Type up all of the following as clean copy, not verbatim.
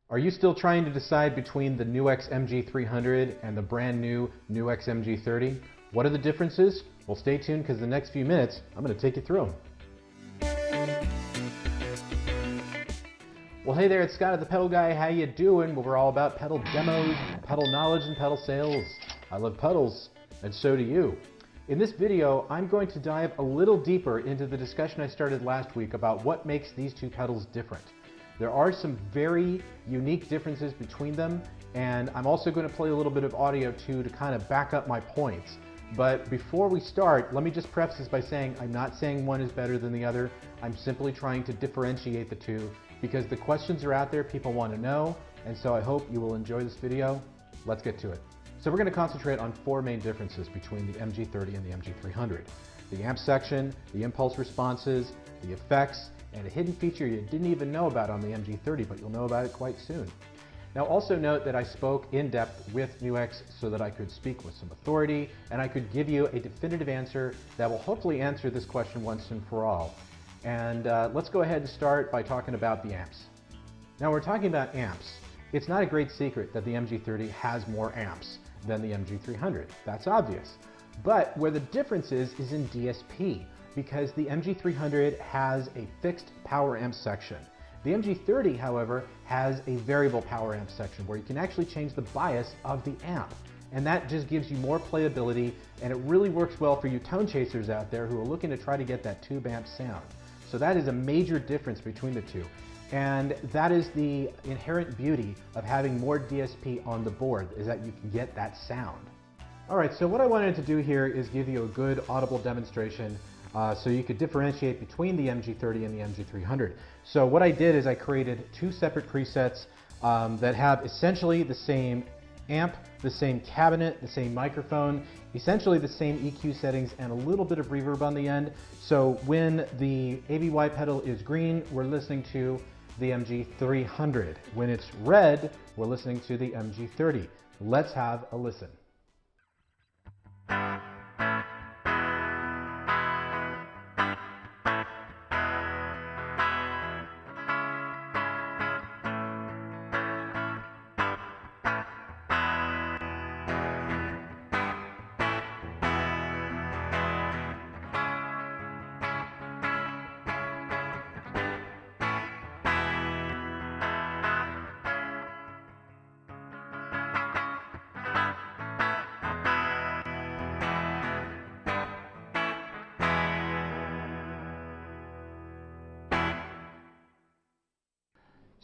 Are you still trying to decide between the NuX MG300 and the brand new NuX MG30? What are the differences? Well, stay tuned because the next few minutes, I'm going to take you through them. Well, hey there, it's Scott at the Pedal Guy. How you doing? Well, we're all about pedal demos, pedal knowledge, and pedal sales. I love pedals, and so do you. In this video, I'm going to dive a little deeper into the discussion I started last week about what makes these two pedals different. There are some very unique differences between them, and I'm also going to play a little bit of audio too to kind of back up my points. But before we start, let me just preface this by saying I'm not saying one is better than the other. I'm simply trying to differentiate the two because the questions are out there, people want to know, and so I hope you will enjoy this video. Let's get to it. So we're going to concentrate on four main differences between the MG30 and the MG300. The amp section, the impulse responses, the effects, and a hidden feature you didn't even know about on the MG30, but you'll know about it quite soon. Now also note that I spoke in depth with NuX so that I could speak with some authority and I could give you a definitive answer that will hopefully answer this question once and for all. And let's go ahead and start by talking about the amps. Now we're talking about amps. It's not a great secret that the MG30 has more amps than the MG300. That's obvious. But where the difference is in DSP, because the MG300 has a fixed power amp section. The MG30, however, has a variable power amp section where you can actually change the bias of the amp. And that just gives you more playability, and it really works well for you tone chasers out there who are looking to try to get that tube amp sound. So that is a major difference between the two. And that is the inherent beauty of having more DSP on the board, is that you can get that sound. All right, so what I wanted to do here is give you a good audible demonstration so you could differentiate between the MG30 and the MG300. So what I did is I created two separate presets that have essentially the same amp, the same cabinet, the same microphone, essentially the same EQ settings, and a little bit of reverb on the end. So when the ABY pedal is green, we're listening to the MG300. When it's red, we're listening to the MG30. Let's have a listen.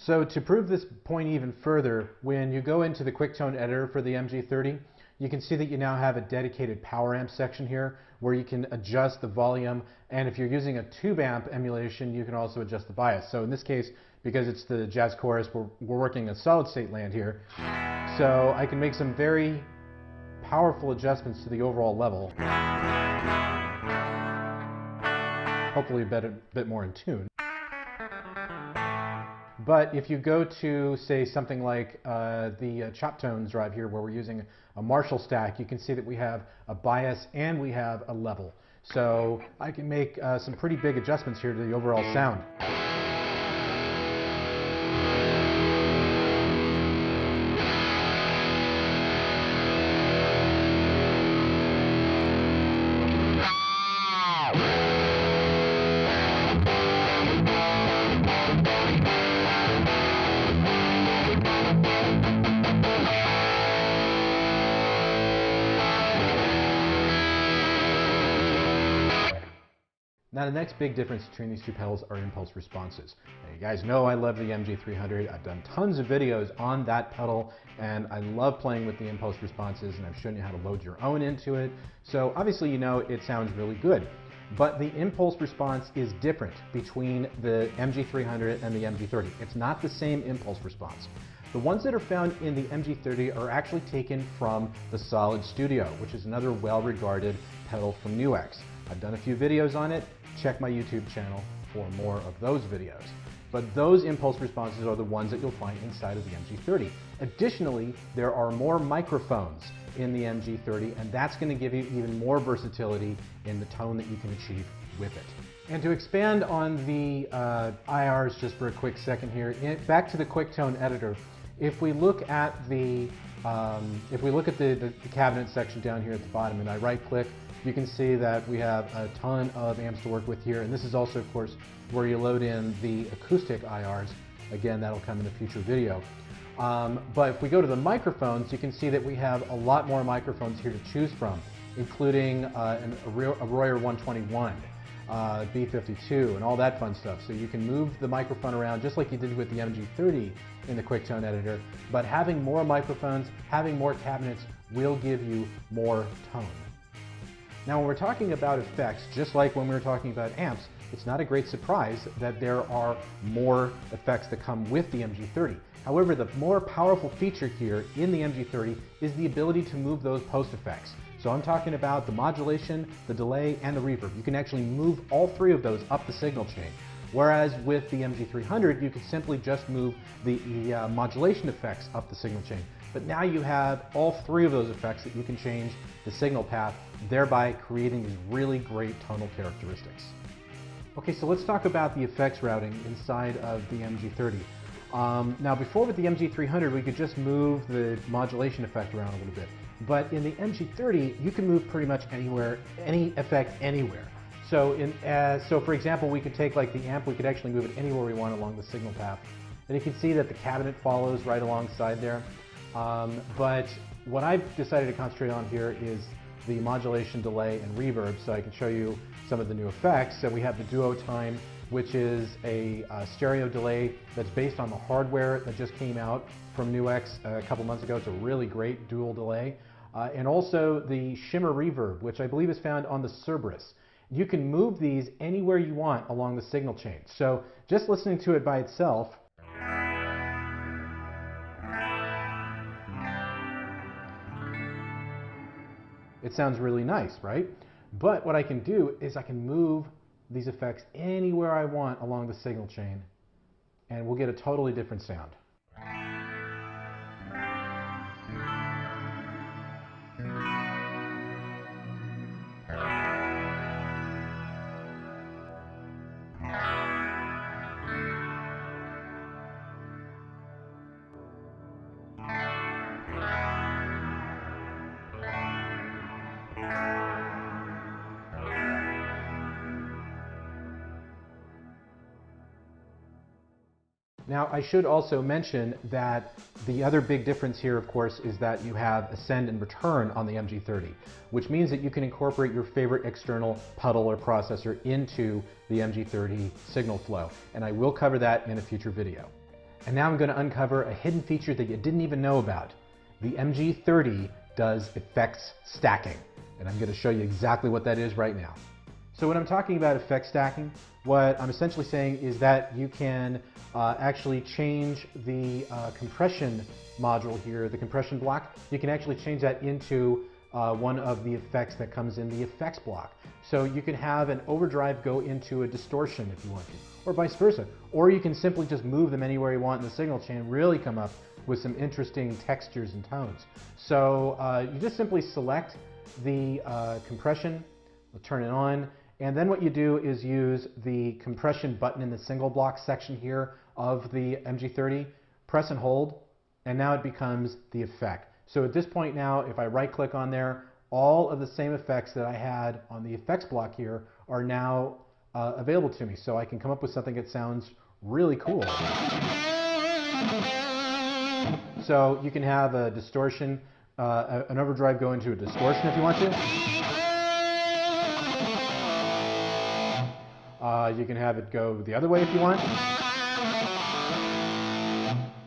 So to prove this point even further, when you go into the QuickTone editor for the MG30, you can see that you now have a dedicated power amp section here where you can adjust the volume, and if you're using a tube amp emulation, you can also adjust the bias. So in this case, because it's the jazz chorus, we're working in solid state land here, so I can make some very powerful adjustments to the overall level. Hopefully a bit more in tune. But if you go to, say, something like the chop tones drive here where we're using a Marshall stack, you can see that we have a bias and we have a level. So I can make some pretty big adjustments here to the overall sound. Now the next big difference between these two pedals are impulse responses. Now, you guys know I love the MG300. I've done tons of videos on that pedal and I love playing with the impulse responses, and I've shown you how to load your own into it. So obviously you know it sounds really good. But the impulse response is different between the MG300 and the MG30. It's not the same impulse response. The ones that are found in the MG30 are actually taken from the Solid Studio, which is another well-regarded pedal from NuX. I've done a few videos on it. Check my YouTube channel for more of those videos. But those impulse responses are the ones that you'll find inside of the MG30. Additionally, there are more microphones in the MG30, and that's going to give you even more versatility in the tone that you can achieve with it. And to expand on the IRs just for a quick second here, back to the QuickTone editor. If we look at the cabinet section down here at the bottom, and I right-click, you can see that we have a ton of amps to work with here. And this is also, of course, where you load in the acoustic IRs. Again, that'll come in a future video. But if we go to the microphones, you can see that we have a lot more microphones here to choose from, including a Royer 121. B52 and all that fun stuff. So you can move the microphone around just like you did with the MG30 in the QuickTone editor, but having more microphones, having more cabinets will give you more tone. Now when we're talking about effects, just like when we were talking about amps, it's not a great surprise that there are more effects that come with the MG30. However, the more powerful feature here in the MG30 is the ability to move those post effects. So I'm talking about the modulation, the delay, and the reverb. You can actually move all three of those up the signal chain. Whereas with the MG300, you could simply just move the modulation effects up the signal chain. But now you have all three of those effects that you can change the signal path, thereby creating these really great tonal characteristics. Okay, so let's talk about the effects routing inside of the MG30. Now before with the MG300, we could just move the modulation effect around a little bit. But in the MG30, you can move pretty much anywhere, any effect anywhere. So for example, we could take like the amp, we could actually move it anywhere we want along the signal path. And you can see that the cabinet follows right alongside there. But what I've decided to concentrate on here is the modulation, delay, and reverb, so I can show you some of the new effects. So we have the duo time, which is a stereo delay that's based on the hardware that just came out from NuX a couple months ago. It's a really great dual delay. And also the shimmer reverb, which I believe is found on the Cerberus. You can move these anywhere you want along the signal chain. So just listening to it by itself, it sounds really nice, right? But what I can do is I can move these effects anywhere I want along the signal chain, and we'll get a totally different sound. Now, I should also mention that the other big difference here, of course, is that you have ascend and return on the MG30, which means that you can incorporate your favorite external pedal or processor into the MG30 signal flow, and I will cover that in a future video. And now I'm going to uncover a hidden feature that you didn't even know about. The MG30 does effects stacking, and I'm going to show you exactly what that is right now. So when I'm talking about effect stacking, what I'm essentially saying is that you can actually change the compression module here, the compression block. You can actually change that into one of the effects that comes in the effects block. So you can have an overdrive go into a distortion if you want to, or vice versa. Or you can simply just move them anywhere you want in the signal chain and really come up with some interesting textures and tones. So you just simply select the compression, turn it on, and then what you do is use the compression button in the single block section here of the MG30, press and hold, and now it becomes the effect. So at this point now, if I right click on there, all of the same effects that I had on the effects block here are now available to me. So I can come up with something that sounds really cool. So you can have a distortion, an overdrive go into a distortion if you want to. You can have it go the other way if you want.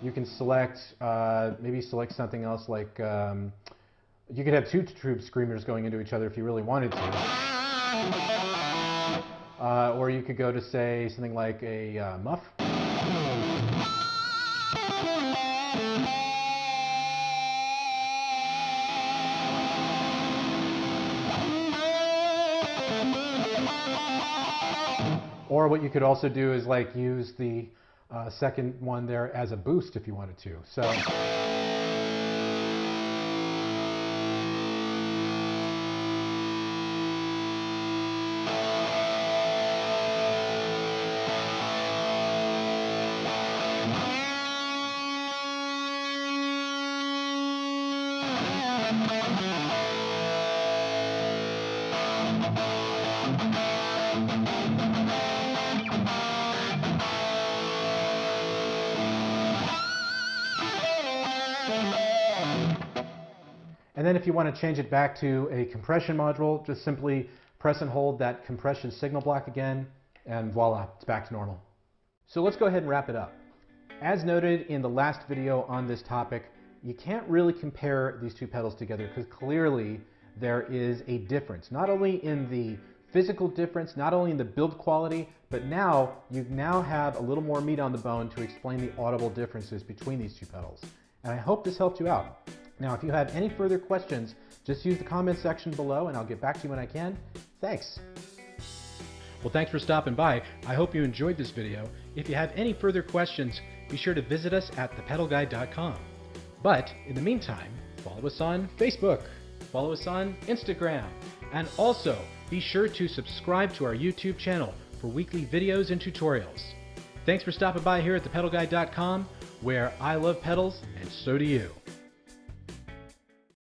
You can select, maybe select something else like, you could have two tube screamers going into each other if you really wanted to. Or you could go to, say, something like a muff. Or what you could also do is like use the second one there as a boost if you wanted to. So And then if you want to change it back to a compression module, just simply press and hold that compression signal block again, and voila, it's back to normal. So let's go ahead and wrap it up. As noted in the last video on this topic, you can't really compare these two pedals together because clearly there is a difference, not only in the physical difference, not only in the build quality, but now you have a little more meat on the bone to explain the audible differences between these two pedals. And I hope this helped you out. Now, if you have any further questions, just use the comment section below and I'll get back to you when I can. Thanks. Well, thanks for stopping by. I hope you enjoyed this video. If you have any further questions, be sure to visit us at thepedalguide.com. But in the meantime, follow us on Facebook, follow us on Instagram, and also be sure to subscribe to our YouTube channel for weekly videos and tutorials. Thanks for stopping by here at thepedalguide.com, where I love pedals and so do you.